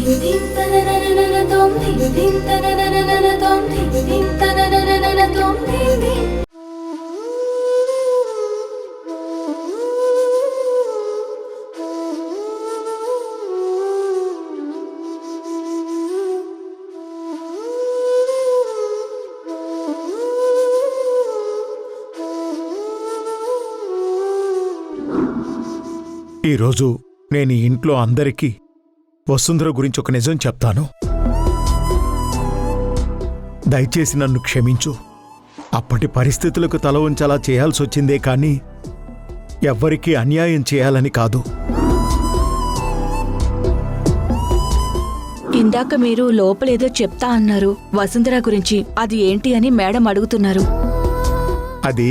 ఈరోజు నేను ఈ ఇంట్లో అందరికీ వసుంధర గురించి ఒక నిజం చెప్తాను. దయచేసి నన్ను క్షమించు. అప్పటి పరిస్థితులకు తల ఉంచేలా చేయాల్సి వచ్చిందే కానీ ఎవ్వరికీ అన్యాయం చేయాలని కాదు. ఇందాక మీరు లోపలేదో చెప్తా అన్నారు వసుంధర గురించి. అది ఏంటి అని మేడం అడుగుతున్నారు. అది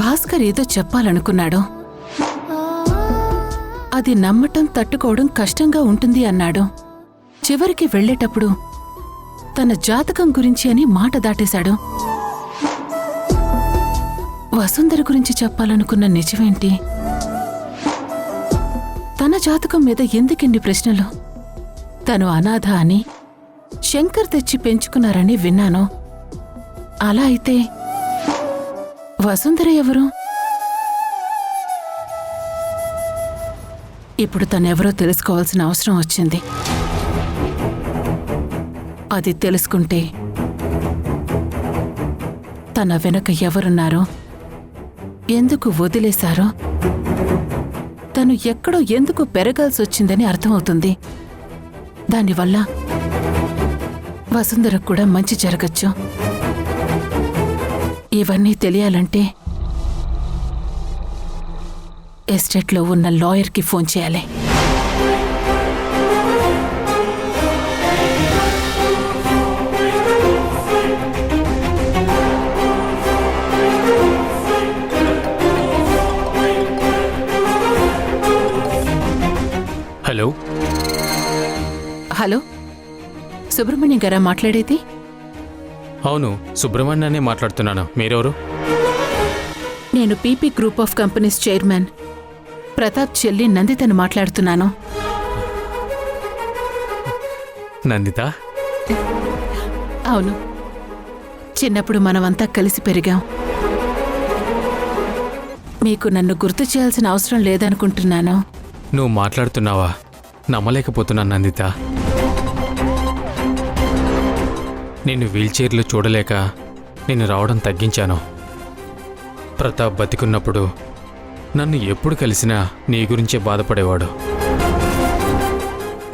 భాస్కర్ ఏదో చెప్పాలనుకున్నాడు. అది నమ్మటం తట్టుకోవడం కష్టంగా ఉంటుంది అన్నాడు. చివరికి వెళ్లేటప్పుడు తన జాతకం గురించి అని మాట దాటేశాడు. వసుంధర గురించి చెప్పాలనుకున్న నిజమేంటి? తన జాతకం మీద ఎందుకిన్ని ప్రశ్నలు? తను అనాథ అని శంకర్ తెచ్చి పెంచుకున్నారని విన్నాను. అలా అయితే వసుంధర ఎవరు? ఇప్పుడు తనెవరో తెలుసుకోవాల్సిన అవసరం వచ్చింది. అది తెలుసుకుంటే తన వెనక ఎవరున్నారో, ఎందుకు వదిలేశారో, తను ఎక్కడో ఎందుకు పెరగాల్సొచ్చిందని అర్థమవుతుంది. దానివల్ల వసుంధరకు కూడా మంచి జరగచ్చు. ఇవన్నీ తెలియాలంటే ఎస్టేట్లో ఉన్న లాయర్కి ఫోన్ చేయాలి. హలో హలో, సుబ్రహ్మణ్యం గారా మాట్లాడేది? అవును, సుబ్రహ్మణ్యానే మాట్లాడుతున్నాను. మీరెవరు? నేను PP group of companies chairman Pratap చెల్లి నందితను మాట్లాడుతున్నాను. నందిత? అవును, చిన్నప్పుడు మనమంతా కలిసి పెరిగాం. మీకు నన్ను గుర్తు చేయాల్సిన అవసరం లేదనుకుంటున్నాను. నువ్వు మాట్లాడుతున్నావా? నమ్మలేకపోతున్నాను నందిత. నేను వీల్చైర్లో చూడలేక నేను రావడం తగ్గించాను. ప్రతాప్ బతికున్నప్పుడు నన్ను ఎప్పుడు కలిసినా నీ గురించే బాధపడేవాడు.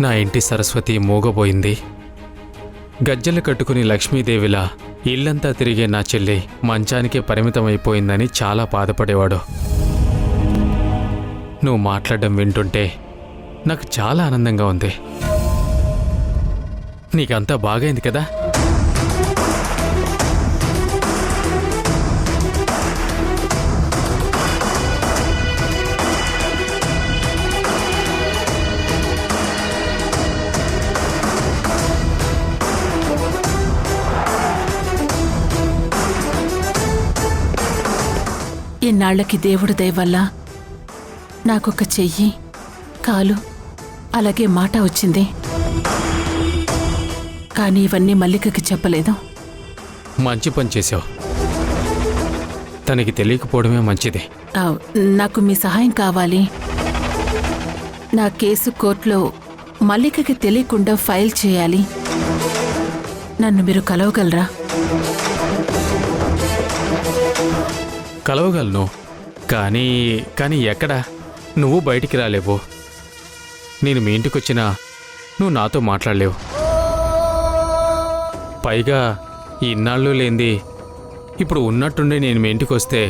నా ఇంటి సరస్వతి మూగబోయింది. గజ్జలు కట్టుకుని లక్ష్మీదేవిలా ఇల్లంతా తిరిగే నా చెల్లి మంచానికే పరిమితమైపోయిందని చాలా బాధపడేవాడు. నువ్వు మాట్లాడడం వింటుంటే నాకు చాలా ఆనందంగా ఉంది. నీకంతా బాగైంది కదా? ఇన్నాళ్లకి దేవుడి దయ వల్ల నాకొక చెయ్యి, కాలు, అలాగే మాట వచ్చింది. కానీ ఇవన్నీ మల్లికకి చెప్పలేదు. మంచి పని చేసావు. తనకి తెలియకపోవడమే మంచిది. నాకు మీ సహాయం కావాలి. నా కేసు కోర్టులో మల్లికకి తెలియకుండా ఫైల్ చేయాలి. నన్ను మీరు కలవగలరా? కలవగలను, కానీ ఎక్కడా? నువ్వు బయటికి రాలేవు. నేను మీ ఇంటికొచ్చినా నువ్వు నాతో మాట్లాడలేవు. పైగా ఇన్నాళ్ళు లేంది ఇప్పుడు ఉన్నట్టుండే నేను మీ ఇంటికి వస్తే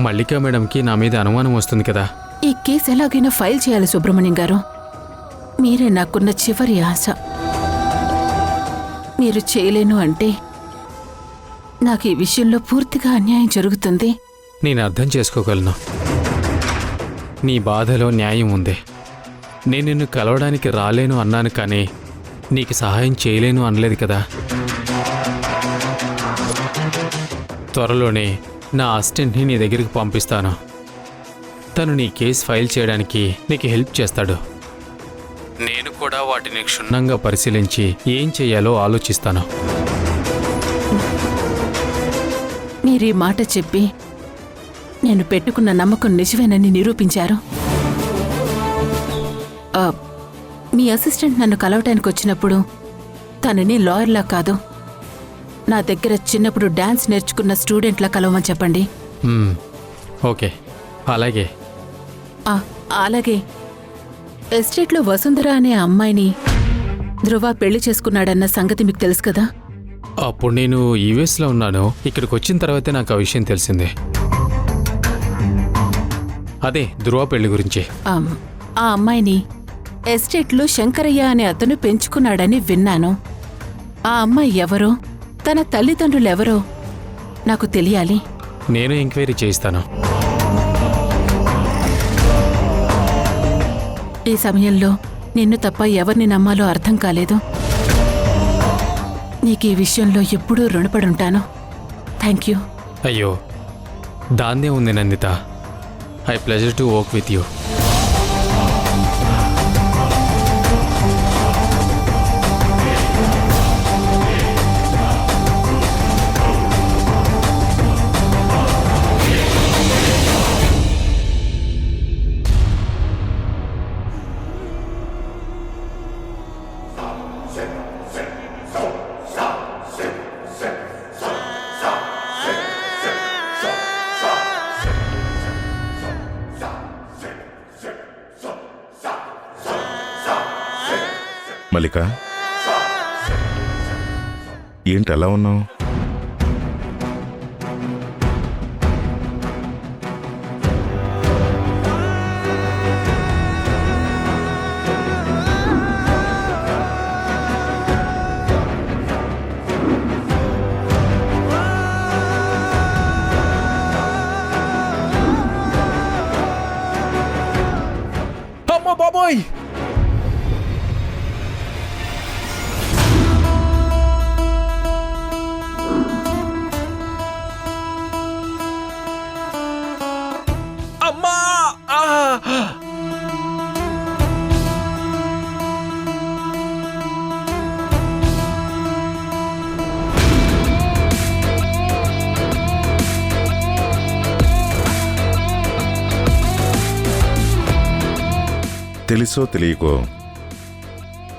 మల్లికా మేడంకి నా మీద అనుమానం వస్తుంది కదా. ఈ కేసు ఎలాగైనా ఫైల్ చేయాలి సుబ్రహ్మణ్యం గారు. మీరే నాకున్న చివరి ఆశ. మీరు చేయలేను అంటే నాకు ఈ విషయంలో పూర్తిగా అన్యాయం జరుగుతుంది. నేను అర్థం చేసుకోగలను. నీ బాధలో న్యాయం ఉంది. నేను నిన్ను కలవడానికి రాలేను అన్నాను, కానీ నీకు సహాయం చేయలేను అనలేదు కదా. త్వరలోనే నా అసిస్టెంట్ని నీ దగ్గరికి పంపిస్తాను. తను నీ కేసు ఫైల్ చేయడానికి నీకు హెల్ప్ చేస్తాడు. నేను కూడా వాటిని క్షుణ్ణంగా పరిశీలించి ఏం చేయాలో ఆలోచిస్తాను. మీరీ మాట చెప్పి నేను పెట్టుకున్న నమ్మకం నిజమేనని నిరూపించారు. మీ అసిస్టెంట్ నన్ను కలవటానికి వచ్చినప్పుడు తనని లాయర్లా కాదు, నా దగ్గర చిన్నప్పుడు డాన్స్ నేర్చుకున్న స్టూడెంట్లా కలవమని చెప్పండి. ఓకే, అలాగే. అలాగే ఎస్టేట్లో వసుంధర అనే అమ్మాయిని ధ్రువ పెళ్లి చేసుకున్నాడన్న సంగతి మీకు తెలుసు కదా? అప్పుడు నేను యూఎస్లో ఉన్నాను. ఇక్కడికి వచ్చిన తర్వాతే నాకు ఆ విషయం తెలిసింది. అదే ధ్రువ పెళ్లి గురించి. ఆ అమ్మాయిని ఎస్టేట్లో శంకరయ్య అనే అతను పెంచుకున్నాడని విన్నాను. ఆ అమ్మాయి ఎవరో, తన తల్లిదండ్రులెవరో నాకు తెలియాలి. నేను ఎంక్వైరీ చేయిస్తాను. ఈ సమయంలో నిన్ను తప్ప ఎవరిని నమ్మాలో అర్థం కాలేదు. నీకు ఈ విషయంలో ఎప్పుడూ రుణపడుంటాను. Thank you. అయ్యో, దాన్నే ఉంది Nanditha. I pleasure to work with you. Mallika, ఏంటి అలా ఉన్నావు? అమ్మో బాబోయ్! తెలుసో తెలియకో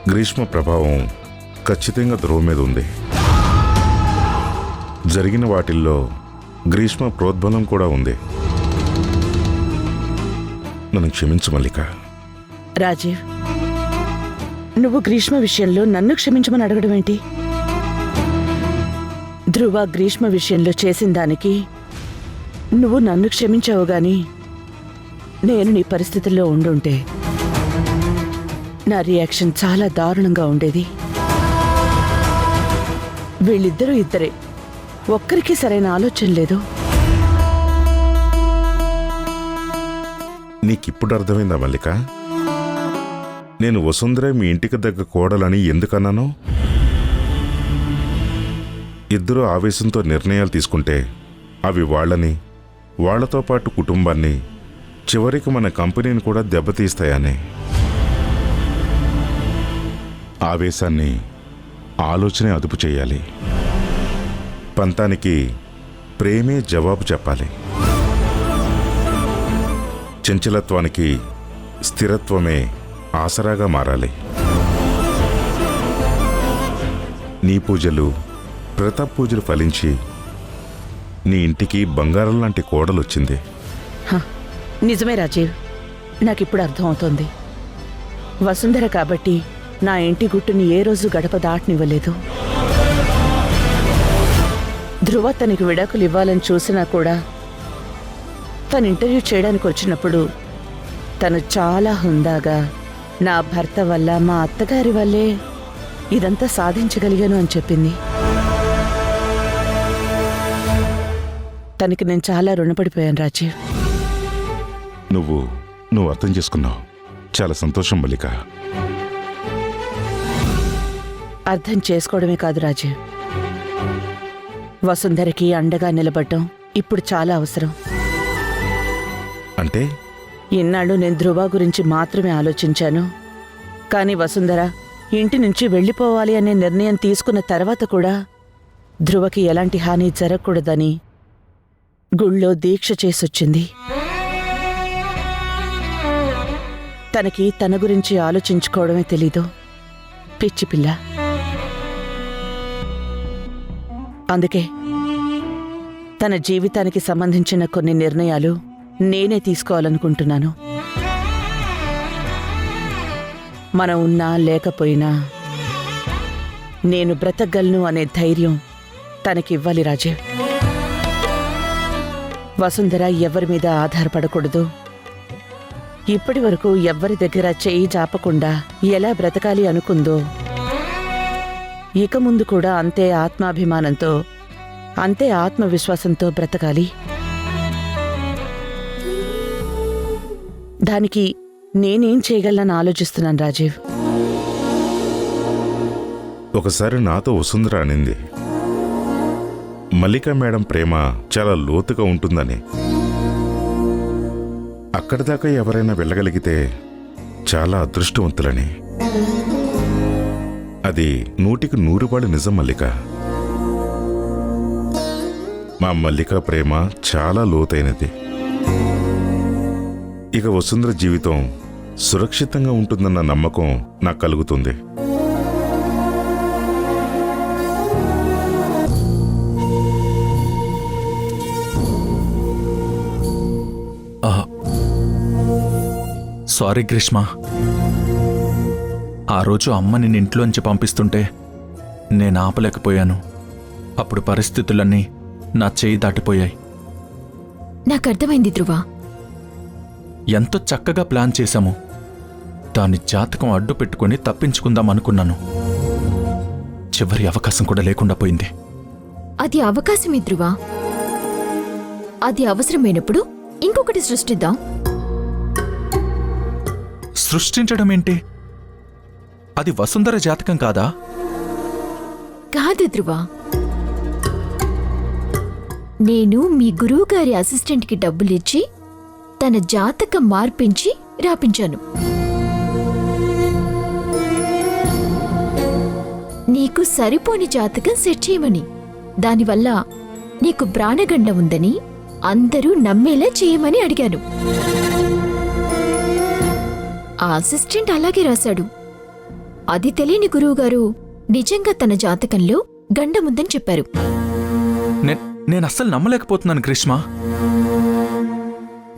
గ్రీష్మ ప్రభావం ఖచ్చితంగా ధ్రువ మీద ఉంది. జరిగిన వాటిల్లో గ్రీష్మ ప్రోద్బలం కూడా ఉంది. నన్ను క్షమించు మల్లిక. రాజీవ్, నువ్వు గ్రీష్మ విషయంలో నన్ను క్షమించమని అడగడం ఏంటి? ధ్రువ గ్రీష్మ విషయంలో చేసిన దానికి నువ్వు నన్ను క్షమించావు గాని నేను నీ పరిస్థితుల్లో ఉండుంటే నా రియాక్షన్ చాలా దారుణంగా ఉండేది. వీళ్ళిద్దరూ ఇద్దరే, ఒక్కరికి సరైన ఆలోచన లేదు. నీకిప్పుడు అర్థమైందా మల్లిక? నేను వసుంధర మీ ఇంటికి దగ్గర కోడలని ఎందుకన్నాను? ఇద్దరూ ఆవేశంతో నిర్ణయాలు తీసుకుంటే అవి వాళ్ళని, వాళ్లతో పాటు కుటుంబాన్ని, చివరికి మన కంపెనీని కూడా దెబ్బతీస్తాయని. ఆవేశాన్ని ఆలోచనే అదుపు చేయాలి. పంతానికి ప్రేమే జవాబు చెప్పాలి. చంచలత్వానికి స్థిరత్వమే ఆసరాగా మారాలి. నీ పూజలు, ప్రతాప్ పూజలు ఫలించి నీ ఇంటికి బంగారం లాంటి కోడలొచ్చింది. నిజమే రాజీవ్, నాకిప్పుడు అర్థమవుతోంది. వసుంధర కాబట్టి నా ఇంటి గుట్టుని ఏ రోజు గడప దాటనివ్వలేదు. ధ్రువ తనకి విడాకులు ఇవ్వాలని చూసినా కూడా తను ఇంటర్వ్యూ చేయడానికి వచ్చినప్పుడు తను చాలా హుందాగా నా భర్త వల్ల, మా అత్తగారి వల్లే ఇదంతా సాధించగలిగాను అని చెప్పింది. తనకి నేను చాలా రుణపడిపోయాను రాజీవ్. నువ్వు అర్థం చేసుకున్నావు. చాలా సంతోషం మల్లిక. అర్థం చేసుకోవడమే కాదు రాజీవ్, వసుంధరకి అండగా నిలబడ్డం ఇప్పుడు చాలా అవసరం. అంటే ఇన్నాళ్ళు నేను ధ్రువ గురించి మాత్రమే ఆలోచించాను. కాని వసుంధర ఇంటి నుంచి వెళ్ళిపోవాలి అనే నిర్ణయం తీసుకున్న తర్వాత కూడా ధ్రువకి ఎలాంటి హాని జరగకూడదని గుళ్ళో దీక్ష చేసొచ్చింది. తనకి తన గురించి ఆలోచించుకోవడమే తెలీదు. పిచ్చి పిల్ల. అందుకే తన జీవితానికి సంబంధించిన కొన్ని నిర్ణయాలు నేనే తీసుకోవాలనుకుంటున్నాను. మనం ఉన్నా లేకపోయినా నేను బ్రతకగలను అనే ధైర్యం తనకివ్వాలి రాజీవ్. వసుంధర ఎవరి మీద ఆధారపడకూడదు. ఇప్పటి వరకు ఎవ్వరి దగ్గర చేయి జాపకుండా ఎలా బ్రతకాలి అనుకుందో ఇక ముందు కూడా అంతే ఆత్మాభిమానంతో, అంతే ఆత్మవిశ్వాసంతో బ్రతకాలి. దానికి నేనేం చేయగలనని ఆలోచిస్తున్నాను రాజీవ్. ఒకసారి నాతో వసుంధర అనింది, మల్లిక మేడం ప్రేమ చాలా లోతుగా ఉంటుందని. అక్కడిదాకా ఎవరైనా వెళ్ళగలిగితే చాలా అదృష్టవంతులని. అది 100కి 100 నిజం మల్లిక. మా మల్లిక ప్రేమ చాలా లోతైనది. ఇక వసుంధర జీవితం సురక్షితంగా ఉంటుందన్న నమ్మకం నాకు కలుగుతుంది. సారీ గ్రీష్మ, ఆ రోజు అమ్మ నిన్ను ఇంట్లోంచి పంపిస్తుంటే నేను ఆపలేకపోయాను. అప్పుడు పరిస్థితులన్నీ నా చేయి దాటిపోయాయి. నాకర్థమైంది ధ్రువ. ఎంతో చక్కగా ప్లాన్ చేశాము. దాని జాతకం అడ్డు పెట్టుకుని తప్పించుకుందాం అనుకున్నాను. చివరి అవకాశం కూడా లేకుండా పోయింది. అది అవకాశమే ధ్రువ. అది అవసరమైనప్పుడు ఇంకొకటి సృష్టిద్దాం. సృష్టించడం ఏంటి? అది వసుంధర జాతకం కాదా? కాదు ధ్రువ. నేను మీ గురువుగారి అసిస్టెంట్కి డబ్బులిచ్చి తన జాతకం మార్పించి రాపించాను. నీకు సరిపోని జాతకం సెట్ చేయమని. దానివల్ల నీకు ప్రాణగండ ఉందని అందరూ నమ్మేలా చేయమని అడిగాను. ఆ అసిస్టెంట్ అలాగే రాశాడు. అది తెలియని గురువుగారు నిజంగా తన జాతకంలో గండముందని చెప్పారు. నేను అస్సలు నమ్మలేకపోతున్నాను గ్రీష్మ.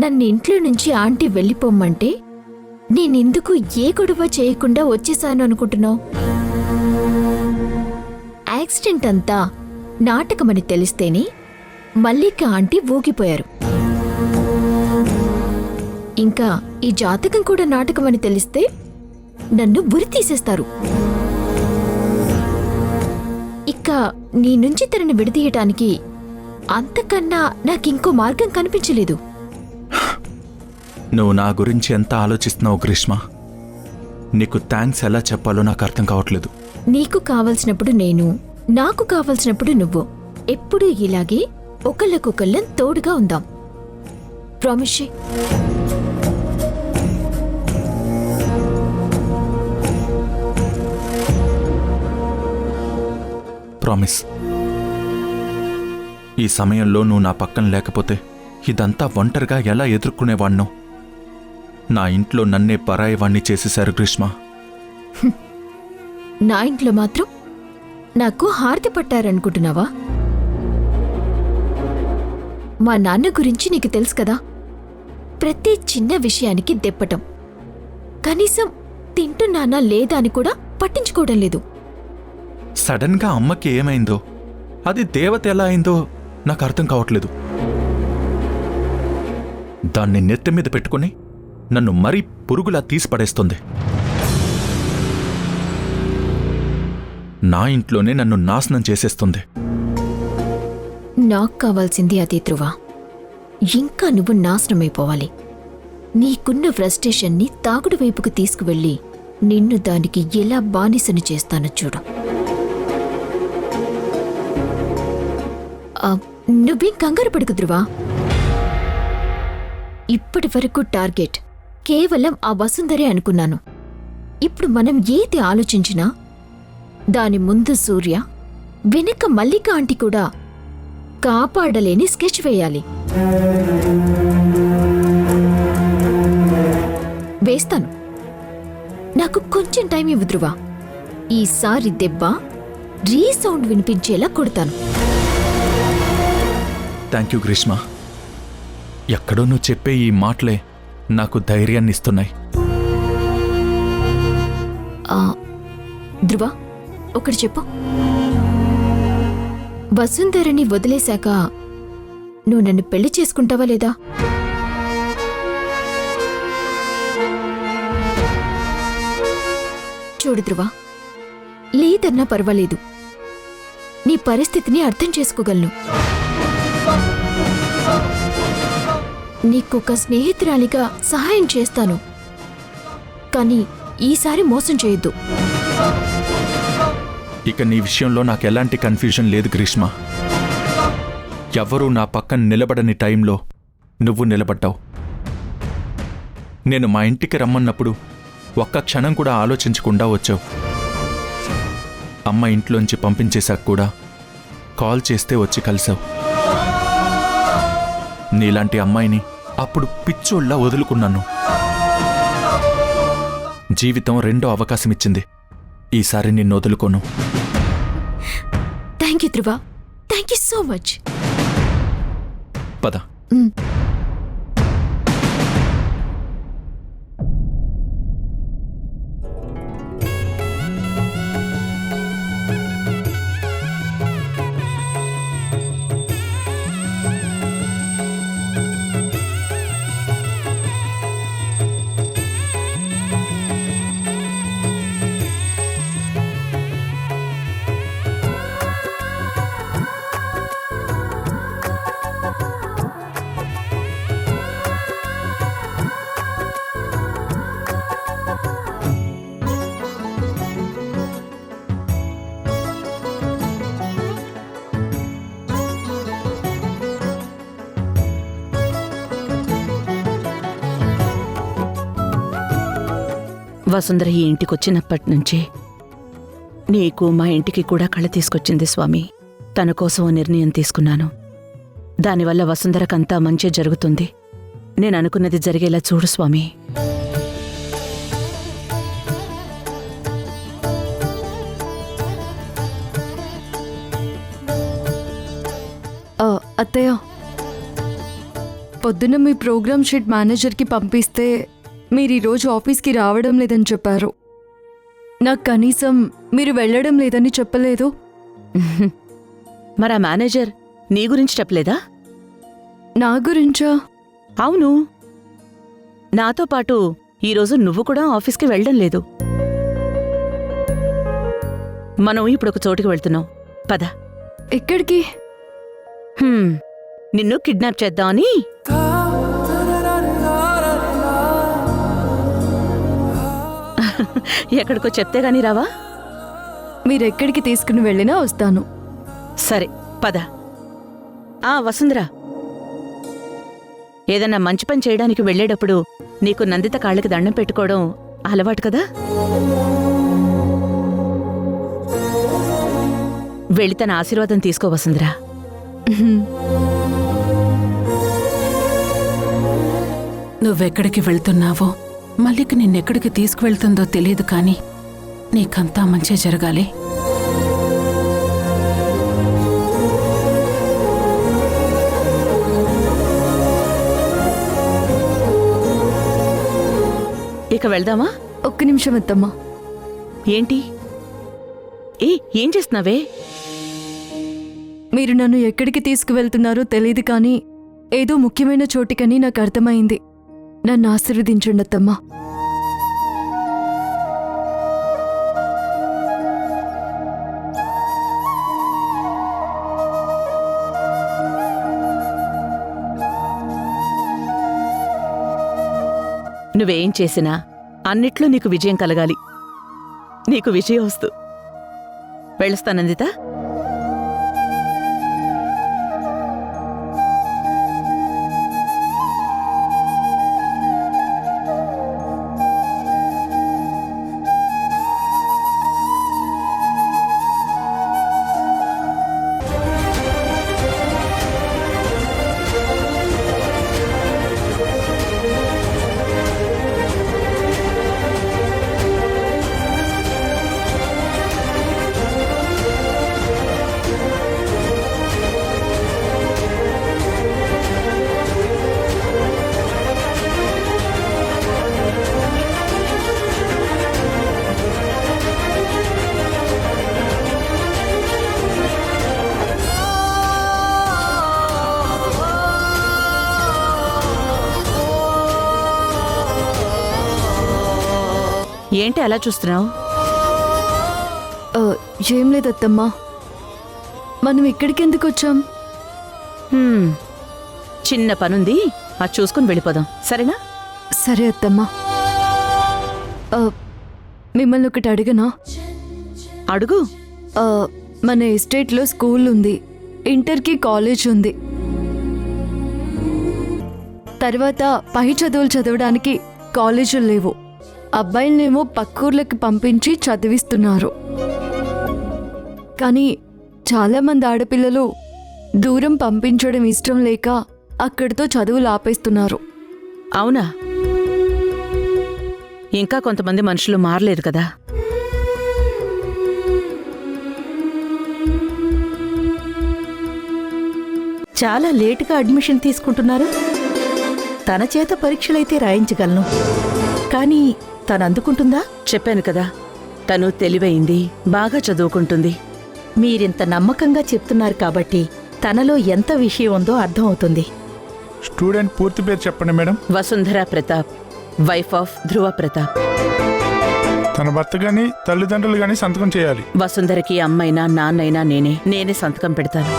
నన్ను ఇంట్లో నుంచి ఆంటీ వెళ్ళిపోమ్మంటే నేనెందుకు ఏ గొడవ చేయకుండా వచ్చేసాను అనుకుంటున్నావు? యాక్సిడెంట్ అంతా నాటకమని తెలిస్తేనే మల్లిక ఆంటీ ఊగిపోయారు. ఇంకా ఈ జాతకం కూడా నాటకమని తెలిస్తే నన్ను బురి తీసేస్తారు. ఇక నీ నుంచి తనని విడదీయటానికి అంతకన్నా నాకింకో మార్గం కనిపించలేదు. నువ్వు నా గురించి ఎంత ఆలోచిస్తున్నావు గ్రీష్మ? నీకు థ్యాంక్స్ ఎలా చెప్పాలో నాకు అర్థం కావట్లేదు. నీకు కావలసినప్పుడు నేను, నాకు కావలసినప్పుడు నువ్వు, ఎప్పుడూ ఇలాగే ఒకళ్ళకొకళ్ళం తోడుగా ఉందాం. ప్రామిస్ చెయ్. ప్రామిస్. ఈ సమయంలో నువ్వు నా పక్కన లేకపోతే ఇదంతా ఒంటరిగా ఎలా ఎదుర్కొనేవాణ్ణో. నా ఇంట్లో నన్నే పరాయివాణ్ణి చేసేశారు గ్రీష్మ. నా ఇంట్లో మాత్రం నాకు హారతి పట్టారనుకుంటున్నావా? మా నాన్న గురించి నీకు తెలుసు కదా. ప్రతి చిన్న విషయానికి దెప్పటం. కనీసం తింటున్నానా లేదా అని కూడా పట్టించుకోవడం లేదు. సడన్ గా అమ్మకి ఏమైందో, అది దేవత ఎలా అయిందో నాకు అర్థం కావట్లేదు. దాన్ని నెత్తి మీద పెట్టుకుని నన్ను మరీ పురుగులా తీసి పడేస్తుంది. నా ఇంట్లోనే నన్ను నాశనం చేసేస్తుంది. నాకు కావాల్సింది అదే ధ్రువ. ఇంకా నువ్వు నాశనమైపోవాలి. నీకున్న ఫ్రస్ట్రేషన్ని తాగుడు వైపుకు తీసుకువెళ్ళి నిన్ను దానికి ఎలా బానిసను చేస్తానో చూడు. నువ్వేం కంగారు పడుకు ధ్రువ. ఇప్పటి వరకు టార్గెట్ కేవలం ఆ వసుంధరే అనుకున్నాను. ఇప్పుడు మనం ఏది ఆలోచించినా దాని ముందు సూర్య, వెనక మల్లిక ఆంటీ కూడా కాపాడలేని స్కెచ్ వేయాలి. వేస్తాను. నాకు కొంచెం టైం ఇవ్వు ధ్రువ. ఈసారి దెబ్బ రీసౌండ్ వినిపించేలా కొడతాను. Thank you Greeshma. ఎక్కడో నువ్వు చెప్పే ఈ మాటలే నాకు ధైర్యాన్ని ఇస్తున్నాయి. ధ్రువ, ఒకటి చెప్పు. వసుంధరని వదిలేశాక నువ్వు నన్ను పెళ్లి చేసుకుంటావా లేదా? చూడు ధ్రువ, లేదన్నా పర్వాలేదు. నీ పరిస్థితిని అర్థం చేసుకోగలను. నీకొక స్నేహితురాలిగా సహాయం చేస్తాను, కానీ ఈసారి మోసం చేయొద్దు. ఇక నీ విషయంలో నాకు ఎలాంటి కన్ఫ్యూజన్ లేదు గ్రీష్మ. ఎవ్వరూ నా పక్కన నిలబడని టైంలో నువ్వు నిలబడ్డావు. నేను మా ఇంటికి రమ్మన్నప్పుడు ఒక్క క్షణం కూడా ఆలోచించకుండా వచ్చావు. అమ్మ ఇంట్లోంచి పంపించేశాక కూడా కాల్ చేస్తే వచ్చి కలిసావు. నీలాంటి అమ్మాయిని అప్పుడు పిచ్చోళ్ళ వదులుకున్నాను. జీవితం రెండో అవకాశం ఇచ్చింది. ఈసారి నిన్ను వదులుకోను. Thank you Dhruva, thank you so much. పద. వసుంధర ఈ ఇంటికొచ్చినప్పటి నుంచి నీకు మా ఇంటికి కూడా కళ తీసుకొచ్చింది స్వామి. తన కోసం ఓ నిర్ణయం తీసుకున్నాను. దానివల్ల వసుంధరకంతా మంచి జరుగుతుంది. నేను అనుకున్నది జరిగేలా చూడు స్వామి. అత్తయ్య, పొద్దున్న మీ ప్రోగ్రామ్ షీట్ మేనేజర్కి పంపిస్తే మీరు ఈరోజు ఆఫీస్కి రావడం లేదని చెప్పారు. నాకు కనీసం మీరు వెళ్ళడం లేదని చెప్పలేదు. మరా మేనేజర్ నీ గురించి చెప్పలేదా? నా గురించా? అవును, నాతో పాటు ఈరోజు నువ్వు కూడా ఆఫీస్కి వెళ్ళడం లేదు. మనం ఇప్పుడు ఒక చోటుకి వెళ్తున్నాం. పద. ఎక్కడికి? నిన్ను కిడ్నాప్ చేద్దామని. ఎక్కడికో చెప్తే గానీ రావా? మీరెక్కడికి తీసుకుని వెళ్ళినా వస్తాను. సరే పద. వసుంధరా, ఏదన్నా మంచి పని చేయడానికి వెళ్ళేటప్పుడు నీకు నందిత కాళ్ళకి దండం పెట్టుకోవడం అలవాటు కదా? వెళ్ళి తన ఆశీర్వాదం తీసుకో వసుంధరా. నువ్వెక్కడికి వెళ్తున్నావో, మల్లిక నిన్నెక్కడికి తీసుకువెళ్తుందో తెలియదు, కానీ నీకంతా మంచి జరగాలి. ఇక వెళ్దామా? ఒక్క నిమిషం అత్తమ్మా. ఏంటి? ఏం చేస్తున్నావే? మీరు నన్ను ఎక్కడికి తీసుకువెళ్తున్నారో తెలియదు, కానీ ఏదో ముఖ్యమైన చోటికని నాకు అర్థమైంది. నన్ను ఆశీర్వదించండి అత్తమ్మా. నువ్వేం చేసినా అన్నిట్లో నీకు విజయం కలగాలి. నీకు విజయోస్తు. వెళ్ళొస్తానందిత. ఏంటి అలా చూస్తున్నావు? ఆ, ఏం లేదత్తమ్మా. మనం ఇక్కడికి ఎందుకు వచ్చాం? చిన్న పనుంది, అది చూసుకుని వెళ్ళిపోదాం, సరేనా? సరే అత్తమ్మా. ఆ, మిమ్మల్ని ఒకటి అడిగనా? అడుగు. ఆ, మన ఎస్టేట్లో స్కూల్ ఉంది, ఇంటర్కి కాలేజ్ ఉంది, తర్వాత పై చదువులు చదవడానికి కాలేజీలు లేవు. అబ్బాయిలనేమో పక్కూర్లకి పంపించి చదివిస్తున్నారు. కానీ చాలామంది ఆడపిల్లలు దూరం పంపించడం ఇష్టం లేక అక్కడితో చదువులు ఆపేస్తున్నారు. అవునా? ఇంకా కొంతమంది మనుషులు మారలేదు కదా. చాలా లేటుగా అడ్మిషన్ తీసుకుంటున్నారు. తన చేత పరీక్షలైతే రాయించగలను, కానీ తను అందుకుంటుందా? చెప్పాను కదా, తను తెలివైంది, బాగా చదువుకుంటుంది. మీరింత నమ్మకంగా చెప్తున్నారు కాబట్టి తనలో ఎంత విషయం ఉందో అర్థమవుతుంది. స్టూడెంట్ పూర్తి పేరు చెప్పండి madam. Vasundhara Pratap, wife of Dhruva Pratap. తన భర్త గాని తల్లిదండ్రులు గాని సంతకం చేయాలి. వసుంధరకి అమ్మైనా నాన్నైనా నేనే సంతకం పెడతాను.